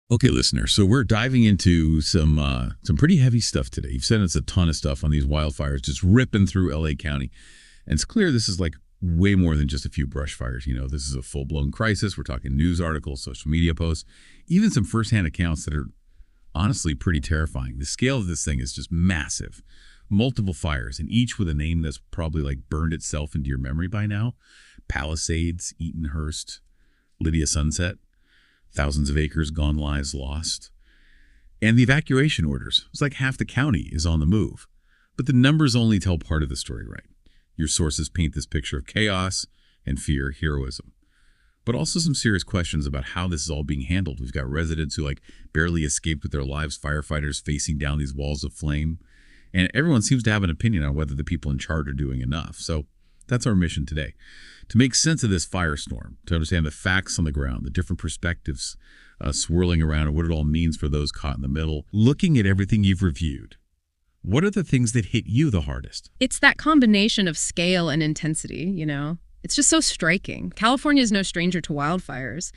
Okay, listener. So we're diving into some pretty heavy stuff today. You've sent us a ton of stuff on these wildfires just ripping through LA County. And it's clear this is like way more than just a few brush fires. This is a full-blown crisis. We're talking news articles, social media posts, even some firsthand accounts that are honestly pretty terrifying. The scale of this thing is just massive. Multiple fires, and each with a name that's probably like burned itself into your memory by now. Palisades, Eatonhurst, Lydia Sunset. Thousands of acres gone, lives lost. And the evacuation orders. It's like half the county is on the move. But the numbers only tell part of the story, right? Your sources paint this picture of chaos and fear, heroism. But also some serious questions about how this is all being handled. We've got residents who barely escaped with their lives, firefighters facing down these walls of flame. And everyone seems to have an opinion on whether the people in charge are doing enough. So that's our mission today. To make sense of this firestorm, to understand the facts on the ground, the different perspectives swirling around, and what it all means for those caught in the middle. Looking at everything you've reviewed, what are the things that hit you the hardest? It's that combination of scale and intensity. It's just so striking. California is no stranger to wildfires,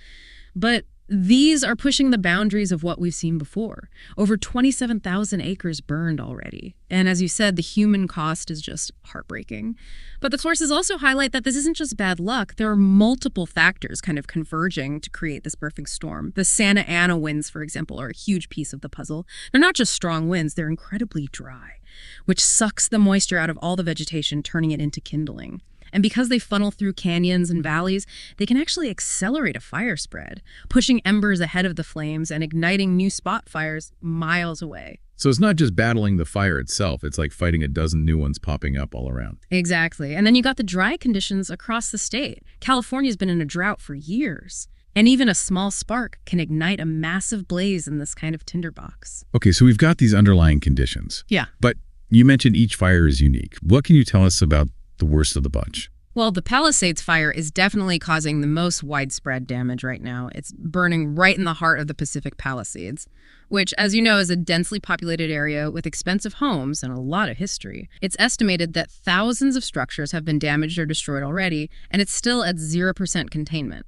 but these are pushing the boundaries of what we've seen before. Over 27,000 acres burned already. And as you said, the human cost is just heartbreaking. But the sources also highlight that this isn't just bad luck. There are multiple factors kind of converging to create this perfect storm. The Santa Ana winds, for example, are a huge piece of the puzzle. They're not just strong winds, they're incredibly dry, which sucks the moisture out of all the vegetation, turning it into kindling. And because they funnel through canyons and valleys, they can actually accelerate a fire spread, pushing embers ahead of the flames and igniting new spot fires miles away. So it's not just battling the fire itself. It's like fighting a dozen new ones popping up all around. Exactly. And then you got the dry conditions across the state. California's been in a drought for years. And even a small spark can ignite a massive blaze in this kind of tinderbox. Okay, so we've got these underlying conditions. Yeah. But you mentioned each fire is unique. What can you tell us about the worst of the bunch? Well, the Palisades fire is definitely causing the most widespread damage right now. It's burning right in the heart of the Pacific Palisades, which, as you know, is a densely populated area with expensive homes and a lot of history. It's estimated that thousands of structures have been damaged or destroyed already, and it's still at 0% containment.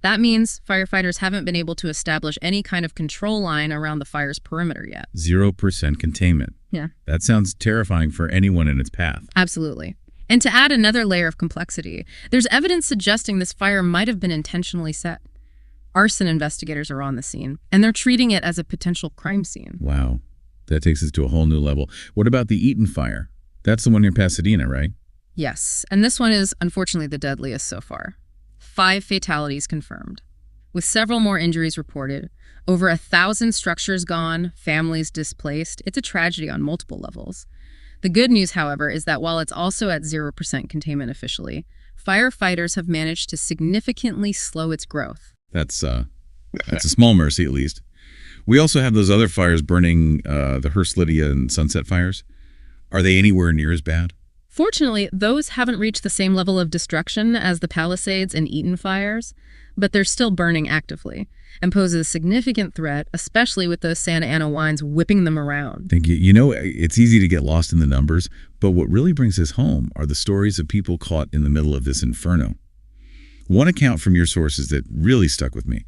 That means firefighters haven't been able to establish any kind of control line around the fire's perimeter yet. 0% containment. Yeah. That sounds terrifying for anyone in its path. Absolutely. And to add another layer of complexity, there's evidence suggesting this fire might have been intentionally set. Arson investigators are on the scene, and they're treating it as a potential crime scene. Wow. That takes us to a whole new level. What about the Eaton fire? That's the one near Pasadena, right? Yes, and this one is unfortunately the deadliest so far. 5 fatalities confirmed, with several more injuries reported. Over 1,000 structures gone, families displaced. It's a tragedy on multiple levels. The good news, however, is that while it's also at 0% containment officially, firefighters have managed to significantly slow its growth. That's a small mercy, at least. We also have those other fires burning, the Hearst, Lydia, and Sunset fires. Are they anywhere near as bad? Fortunately, those haven't reached the same level of destruction as the Palisades and Eaton fires, but they're still burning actively and pose a significant threat, especially with those Santa Ana winds whipping them around. Thank you. You know, it's easy to get lost in the numbers, but what really brings us home are the stories of people caught in the middle of this inferno. One account from your sources that really stuck with me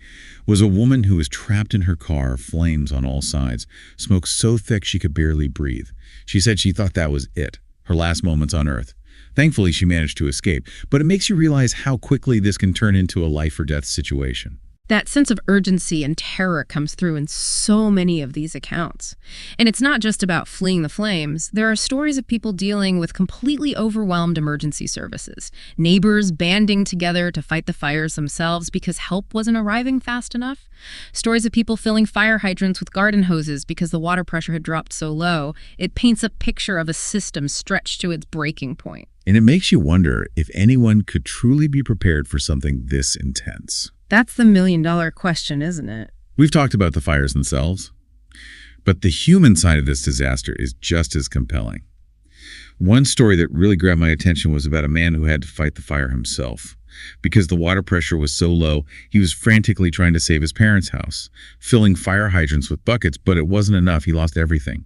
was a woman who was trapped in her car, flames on all sides, smoke so thick she could barely breathe. She said she thought that was it, her last moments on Earth. Thankfully, she managed to escape, but it makes you realize how quickly this can turn into a life or death situation. That sense of urgency and terror comes through in so many of these accounts. And it's not just about fleeing the flames. There are stories of people dealing with completely overwhelmed emergency services, neighbors banding together to fight the fires themselves because help wasn't arriving fast enough, stories of people filling fire hydrants with garden hoses because the water pressure had dropped so low. It paints a picture of a system stretched to its breaking point. And it makes you wonder if anyone could truly be prepared for something this intense. That's the million-dollar question, isn't it? We've talked about the fires themselves, but the human side of this disaster is just as compelling. One story that really grabbed my attention was about a man who had to fight the fire himself. Because the water pressure was so low, he was frantically trying to save his parents' house, filling fire hydrants with buckets, but it wasn't enough. He lost everything.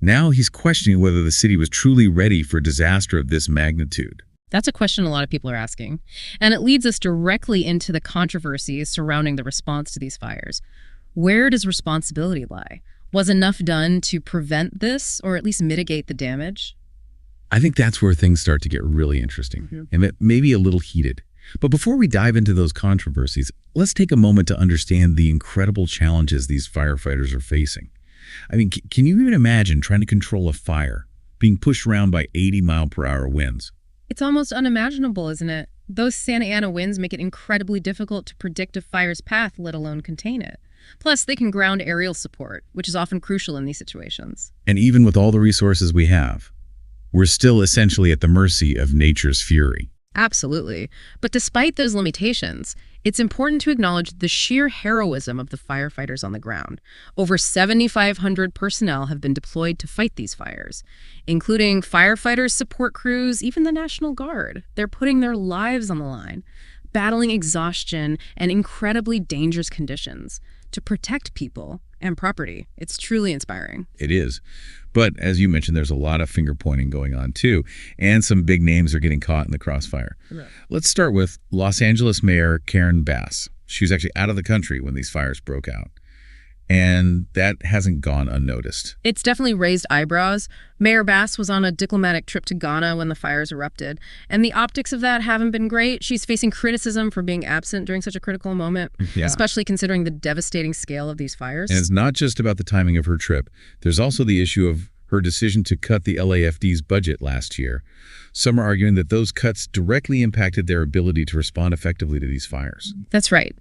Now he's questioning whether the city was truly ready for a disaster of this magnitude. That's a question a lot of people are asking. And it leads us directly into the controversies surrounding the response to these fires. Where does responsibility lie? Was enough done to prevent this or at least mitigate the damage? I think that's where things start to get really interesting and maybe a little heated. But before we dive into those controversies, let's take a moment to understand the incredible challenges these firefighters are facing. I mean, can you even imagine trying to control a fire being pushed around by 80-mile-per-hour winds? It's almost unimaginable, isn't it? Those Santa Ana winds make it incredibly difficult to predict a fire's path, let alone contain it. Plus, they can ground aerial support, which is often crucial in these situations. And even with all the resources we have, we're still essentially at the mercy of nature's fury. Absolutely. But despite those limitations, it's important to acknowledge the sheer heroism of the firefighters on the ground. Over 7,500 personnel have been deployed to fight these fires, including firefighters, support crews, even the National Guard. They're putting their lives on the line, battling exhaustion and incredibly dangerous conditions to protect people and property. It's truly inspiring. It is. But as you mentioned, there's a lot of finger pointing going on too, and some big names are getting caught in the crossfire. Right. Let's start with Los Angeles Mayor Karen Bass. She was actually out of the country when these fires broke out. And that hasn't gone unnoticed. It's definitely raised eyebrows. Mayor Bass was on a diplomatic trip to Ghana when the fires erupted, and the optics of that haven't been great. She's facing criticism for being absent during such a critical moment, especially considering the devastating scale of these fires. And it's not just about the timing of her trip. There's also the issue of her decision to cut the LAFD's budget last year. Some are arguing that those cuts directly impacted their ability to respond effectively to these fires. That's right.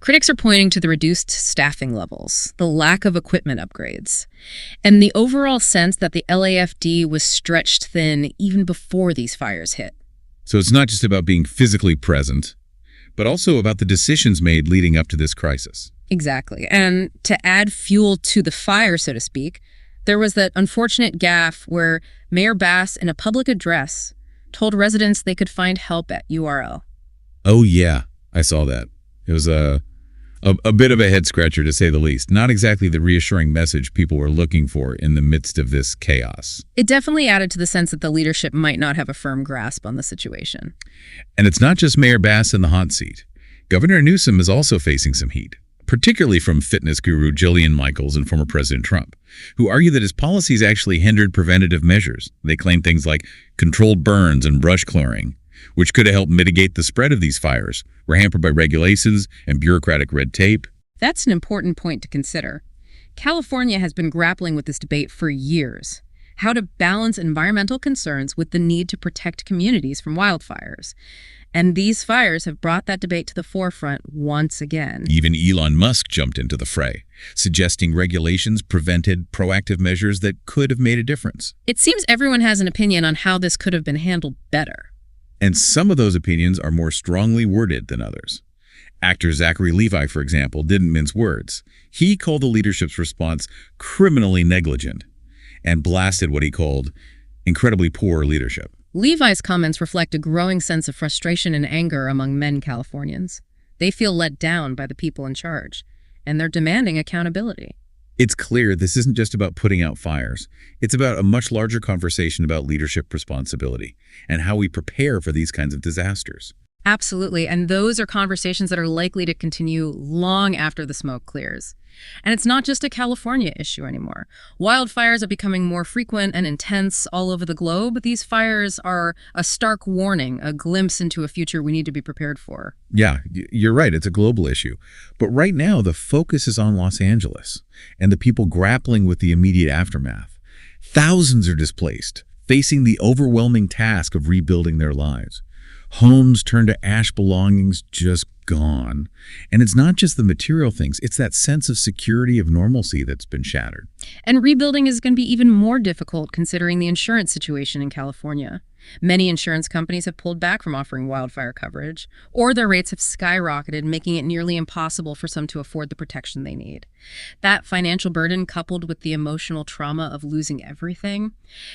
Critics are pointing to the reduced staffing levels, the lack of equipment upgrades, and the overall sense that the LAFD was stretched thin even before these fires hit. So it's not just about being physically present, but also about the decisions made leading up to this crisis. Exactly. And to add fuel to the fire, so to speak, there was that unfortunate gaffe where Mayor Bass, in a public address, told residents they could find help at URL. Oh, yeah, I saw that. It was a bit of a head-scratcher, to say the least. Not exactly the reassuring message people were looking for in the midst of this chaos. It definitely added to the sense that the leadership might not have a firm grasp on the situation. And it's not just Mayor Bass in the hot seat. Governor Newsom is also facing some heat, particularly from fitness guru Jillian Michaels and former President Trump, who argue that his policies actually hindered preventative measures. They claim things like controlled burns and brush clearing, which could have helped mitigate the spread of these fires, were hampered by regulations and bureaucratic red tape. That's an important point to consider. California has been grappling with this debate for years. How to balance environmental concerns with the need to protect communities from wildfires. And these fires have brought that debate to the forefront once again. Even Elon Musk jumped into the fray, suggesting regulations prevented proactive measures that could have made a difference. It seems everyone has an opinion on how this could have been handled better. And some of those opinions are more strongly worded than others. Actor Zachary Levi, for example, didn't mince words. He called the leadership's response criminally negligent and blasted what he called incredibly poor leadership. Levi's comments reflect a growing sense of frustration and anger among men Californians. They feel let down by the people in charge, and they're demanding accountability. It's clear this isn't just about putting out fires. It's about a much larger conversation about leadership responsibility and how we prepare for these kinds of disasters. Absolutely, and those are conversations that are likely to continue long after the smoke clears. And it's not just a California issue anymore. Wildfires are becoming more frequent and intense all over the globe. These fires are a stark warning, a glimpse into a future we need to be prepared for. Yeah, you're right. It's a global issue. But right now, the focus is on Los Angeles and the people grappling with the immediate aftermath. Thousands are displaced, facing the overwhelming task of rebuilding their lives. Homes turned to ash, belongings just gone. And it's not just the material things, it's that sense of security, of normalcy that's been shattered. And rebuilding is going to be even more difficult considering the insurance situation in California. Many insurance companies have pulled back from offering wildfire coverage, or their rates have skyrocketed, making it nearly impossible for some to afford the protection they need. That financial burden, coupled with the emotional trauma of losing everything,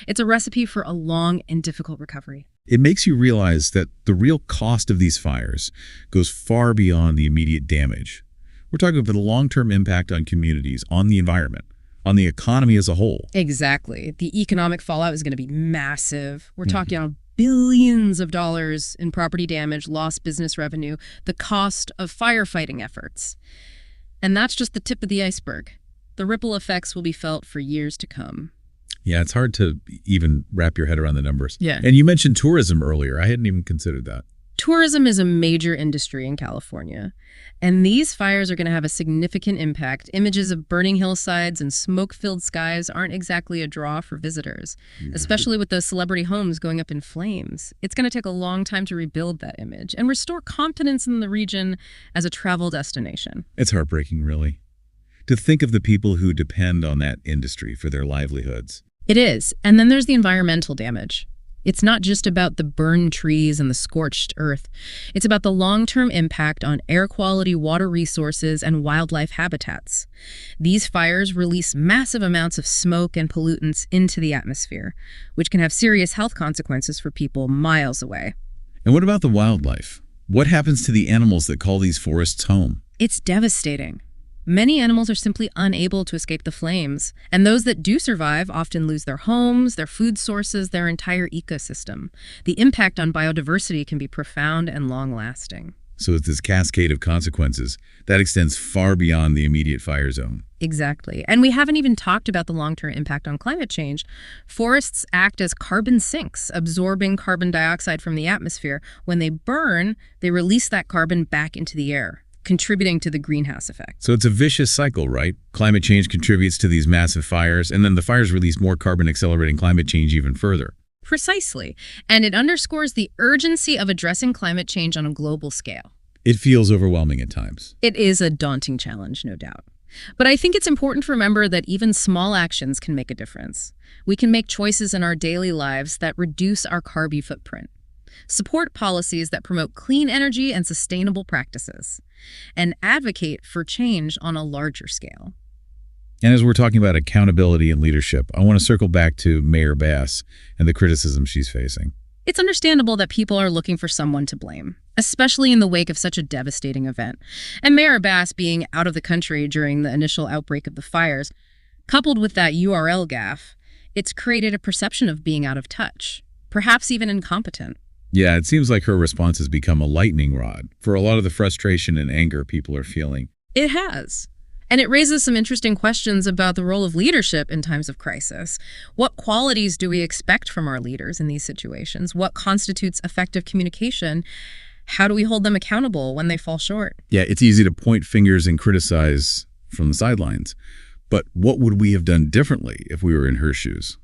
it's a recipe for a long and difficult recovery. It makes you realize that the real cost of these fires goes far beyond the immediate damage. We're talking about the long-term impact on communities, on the environment, on the economy as a whole. Exactly. The economic fallout is going to be massive. We're talking about billions of dollars in property damage, lost business revenue, the cost of firefighting efforts. And that's just the tip of the iceberg. The ripple effects will be felt for years to come. Yeah, it's hard to even wrap your head around the numbers. Yeah. And you mentioned tourism earlier. I hadn't even considered that. Tourism is a major industry in California, and these fires are going to have a significant impact. Images of burning hillsides and smoke-filled skies aren't exactly a draw for visitors, especially with those celebrity homes going up in flames. It's going to take a long time to rebuild that image and restore confidence in the region as a travel destination. It's heartbreaking, really, to think of the people who depend on that industry for their livelihoods. It is. And then there's the environmental damage. It's not just about the burned trees and the scorched earth. It's about the long-term impact on air quality, water resources, and wildlife habitats. These fires release massive amounts of smoke and pollutants into the atmosphere, which can have serious health consequences for people miles away. And what about the wildlife? What happens to the animals that call these forests home? It's devastating. Many animals are simply unable to escape the flames, and those that do survive often lose their homes, their food sources, their entire ecosystem. The impact on biodiversity can be profound and long-lasting. So it's this cascade of consequences that extends far beyond the immediate fire zone. Exactly. And we haven't even talked about the long-term impact on climate change. Forests act as carbon sinks, absorbing carbon dioxide from the atmosphere. When they burn, they release that carbon back into the air, contributing to the greenhouse effect. So it's a vicious cycle, right? Climate change contributes to these massive fires, and then the fires release more carbon, accelerating climate change even further. Precisely. And it underscores the urgency of addressing climate change on a global scale. It feels overwhelming at times. It is a daunting challenge, no doubt. But I think it's important to remember that even small actions can make a difference. We can make choices in our daily lives that reduce our carbon footprint, support policies that promote clean energy and sustainable practices, and advocate for change on a larger scale. And as we're talking about accountability and leadership, I want to circle back to Mayor Bass and the criticism she's facing. It's understandable that people are looking for someone to blame, especially in the wake of such a devastating event. And Mayor Bass being out of the country during the initial outbreak of the fires, coupled with that URL gaffe, it's created a perception of being out of touch, perhaps even incompetent. Yeah, it seems like her response has become a lightning rod for a lot of the frustration and anger people are feeling. It has. And it raises some interesting questions about the role of leadership in times of crisis. What qualities do we expect from our leaders in these situations? What constitutes effective communication? How do we hold them accountable when they fall short? Yeah, it's easy to point fingers and criticize from the sidelines. But what would we have done differently if we were in her shoes?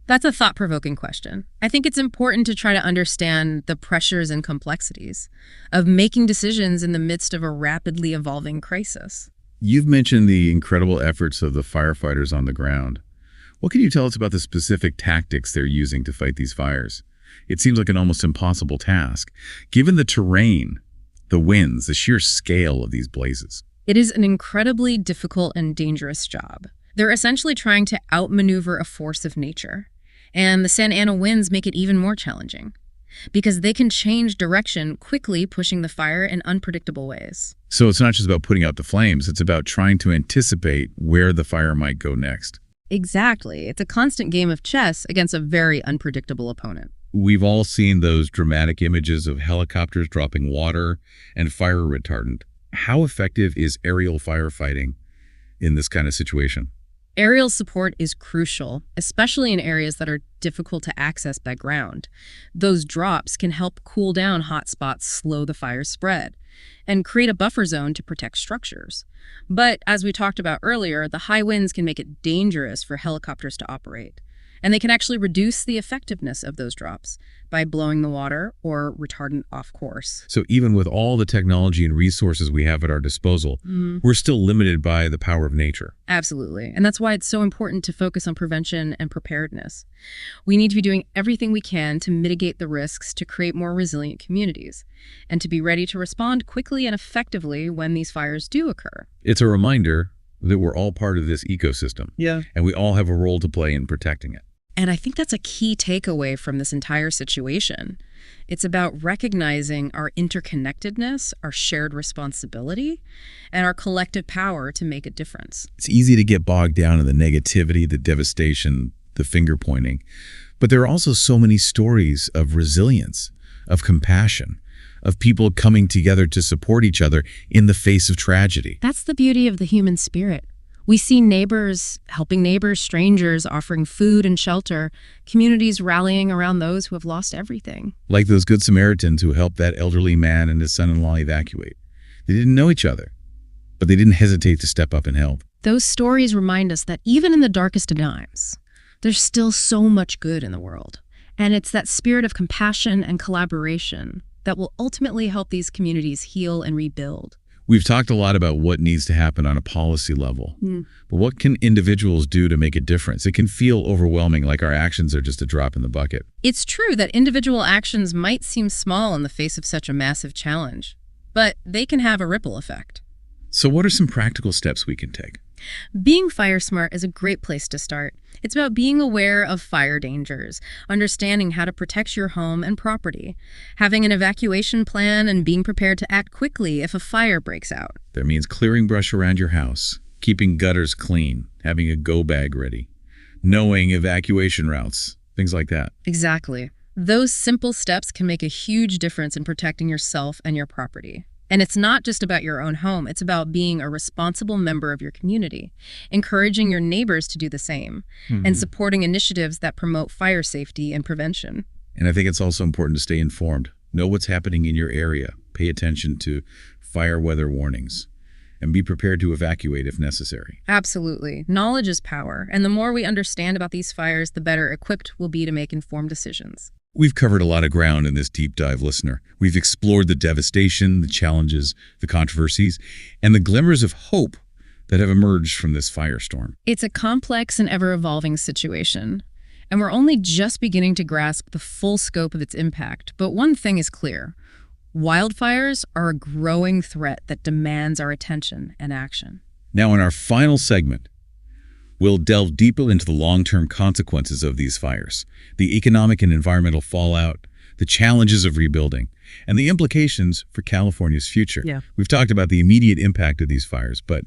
That's a thought-provoking question. I think it's important to try to understand the pressures and complexities of making decisions in the midst of a rapidly evolving crisis. You've mentioned the incredible efforts of the firefighters on the ground. What can you tell us about the specific tactics they're using to fight these fires? It seems like an almost impossible task, given the terrain, the winds, the sheer scale of these blazes. It is an incredibly difficult and dangerous job. They're essentially trying to outmaneuver a force of nature. And the Santa Ana winds make it even more challenging, because they can change direction quickly, pushing the fire in unpredictable ways. So it's not just about putting out the flames, it's about trying to anticipate where the fire might go next. Exactly. It's a constant game of chess against a very unpredictable opponent. We've all seen those dramatic images of helicopters dropping water and fire retardant. How effective is aerial firefighting in this kind of situation? Aerial support is crucial, especially in areas that are difficult to access by ground. Those drops can help cool down hot spots, slow the fire's spread, and create a buffer zone to protect structures. But as we talked about earlier, the high winds can make it dangerous for helicopters to operate. And they can actually reduce the effectiveness of those drops by blowing the water or retardant off course. So even with all the technology and resources we have at our disposal, we're still limited by the power of nature. Absolutely. And that's why it's so important to focus on prevention and preparedness. We need to be doing everything we can to mitigate the risks, to create more resilient communities, and to be ready to respond quickly and effectively when these fires do occur. It's a reminder that we're all part of this ecosystem. Yeah. And we all have a role to play in protecting it. And I think that's a key takeaway from this entire situation. It's about recognizing our interconnectedness, our shared responsibility, and our collective power to make a difference. It's easy to get bogged down in the negativity, the devastation, the finger pointing. But there are also so many stories of resilience, of compassion, of people coming together to support each other in the face of tragedy. That's the beauty of the human spirit. We see neighbors helping neighbors, strangers offering food and shelter, communities rallying around those who have lost everything. Like those good Samaritans who helped that elderly man and his son-in-law evacuate. They didn't know each other, but they didn't hesitate to step up and help. Those stories remind us that even in the darkest of times, there's still so much good in the world. And it's that spirit of compassion and collaboration that will ultimately help these communities heal and rebuild. We've talked a lot about what needs to happen on a policy level, but what can individuals do to make a difference? It can feel overwhelming, like our actions are just a drop in the bucket. It's true that individual actions might seem small in the face of such a massive challenge, but they can have a ripple effect. So what are some practical steps we can take? Being fire smart is a great place to start. It's about being aware of fire dangers, understanding how to protect your home and property, having an evacuation plan, and being prepared to act quickly if a fire breaks out. That means clearing brush around your house, keeping gutters clean, having a go bag ready, knowing evacuation routes, things like that. Exactly. Those simple steps can make a huge difference in protecting yourself and your property. And it's not just about your own home, it's about being a responsible member of your community, encouraging your neighbors to do the same, and supporting initiatives that promote fire safety and prevention. And I think it's also important to stay informed. Know what's happening in your area. Pay attention to fire weather warnings, and be prepared to evacuate if necessary. Absolutely. Knowledge is power, and the more we understand about these fires, the better equipped we'll be to make informed decisions. We've covered a lot of ground in this deep dive, listener. We've explored the devastation, the challenges, the controversies, and the glimmers of hope that have emerged from this firestorm. It's a complex and ever-evolving situation, and we're only just beginning to grasp the full scope of its impact. But one thing is clear. Wildfires are a growing threat that demands our attention and action. Now, in our final segment, we'll delve deeper into the long-term consequences of these fires, the economic and environmental fallout, the challenges of rebuilding, and the implications for California's future. Yeah. We've talked about the immediate impact of these fires, but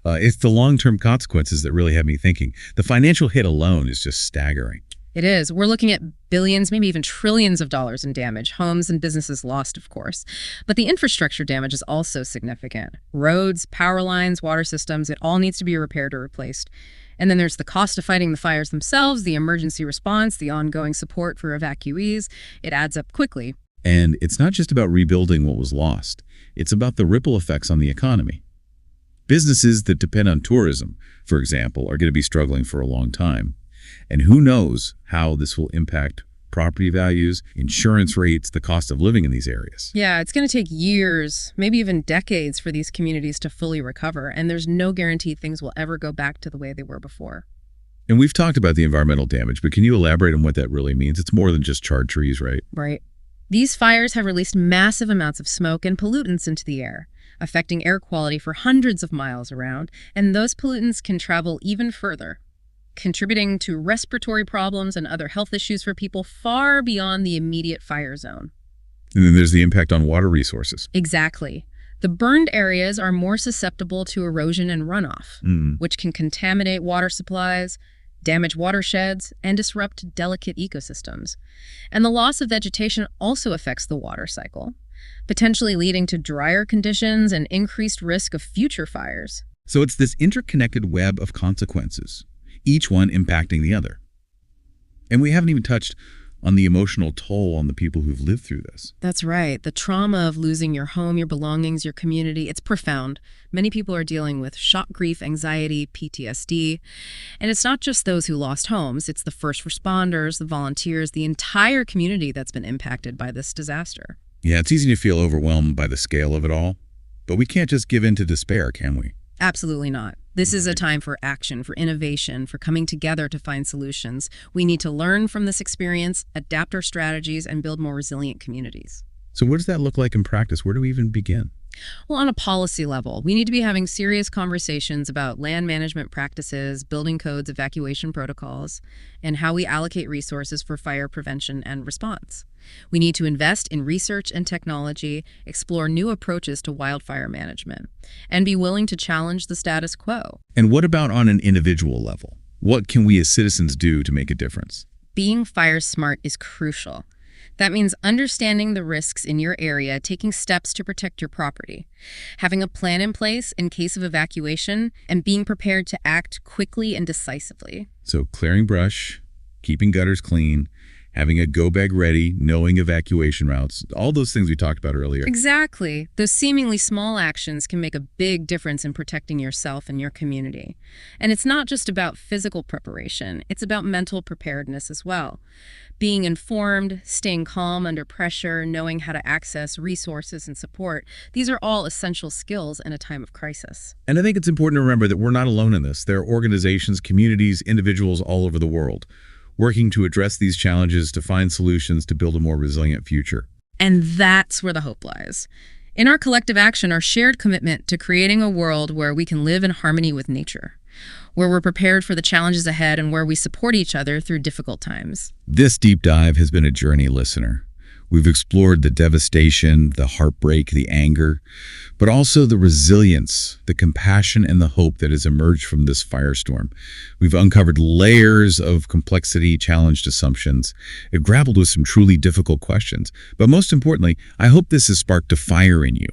it's the long-term consequences that really have me thinking. The financial hit alone is just staggering. It is. We're looking at billions, maybe even trillions of dollars in damage, homes and businesses lost, of course. But the infrastructure damage is also significant. Roads, power lines, water systems, it all needs to be repaired or replaced. And then there's the cost of fighting the fires themselves, the emergency response, the ongoing support for evacuees. It adds up quickly. And it's not just about rebuilding what was lost. It's about the ripple effects on the economy. Businesses that depend on tourism, for example, are going to be struggling for a long time. And who knows how this will impact property values, insurance rates, the cost of living in these areas. Yeah, it's going to take years, maybe even decades for these communities to fully recover, and there's no guarantee things will ever go back to the way they were before. And we've talked about the environmental damage, but can you elaborate on what that really means? It's more than just charred trees, right? Right. These fires have released massive amounts of smoke and pollutants into the air, affecting air quality for hundreds of miles around, and those pollutants can travel even further, contributing to respiratory problems and other health issues for people far beyond the immediate fire zone. And then there's the impact on water resources. Exactly. The burned areas are more susceptible to erosion and runoff, which can contaminate water supplies, damage watersheds, and disrupt delicate ecosystems. And the loss of vegetation also affects the water cycle, potentially leading to drier conditions and increased risk of future fires. So it's this interconnected web of consequences, each one impacting the other. And we haven't even touched on the emotional toll on the people who've lived through this. That's right. The trauma of losing your home, your belongings, your community, it's profound. Many people are dealing with shock, grief, anxiety, PTSD. And it's not just those who lost homes. It's the first responders, the volunteers, the entire community that's been impacted by this disaster. Yeah, it's easy to feel overwhelmed by the scale of it all. But we can't just give in to despair, can we? Absolutely not. This is a time for action, for innovation, for coming together to find solutions. We need to learn from this experience, adapt our strategies, and build more resilient communities. So what does that look like in practice? Where do we even begin? Well, on a policy level, we need to be having serious conversations about land management practices, building codes, evacuation protocols, and how we allocate resources for fire prevention and response. We need to invest in research and technology, explore new approaches to wildfire management, and be willing to challenge the status quo. And what about on an individual level? What can we as citizens do to make a difference? Being fire smart is crucial. That means understanding the risks in your area, taking steps to protect your property, having a plan in place in case of evacuation, and being prepared to act quickly and decisively. So clearing brush, keeping gutters clean, having a go bag ready, knowing evacuation routes, all those things we talked about earlier. Exactly. Those seemingly small actions can make a big difference in protecting yourself and your community. And it's not just about physical preparation, it's about mental preparedness as well. Being informed, staying calm under pressure, knowing how to access resources and support, these are all essential skills in a time of crisis. And I think it's important to remember that we're not alone in this. There are organizations, communities, individuals all over the world working to address these challenges, to find solutions, to build a more resilient future. And that's where the hope lies. In our collective action, our shared commitment to creating a world where we can live in harmony with nature, where we're prepared for the challenges ahead, and where we support each other through difficult times. This deep dive has been a journey, listener. We've explored the devastation, the heartbreak, the anger, but also the resilience, the compassion, and the hope that has emerged from this firestorm. We've uncovered layers of complexity, challenged assumptions. We've grappled with some truly difficult questions. But most importantly, I hope this has sparked a fire in you,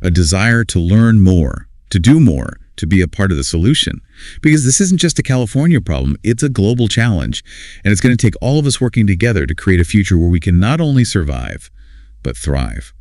a desire to learn more, to do more, to be a part of the solution. Because this isn't just a California problem, it's a global challenge. And it's going to take all of us working together to create a future where we can not only survive, but thrive.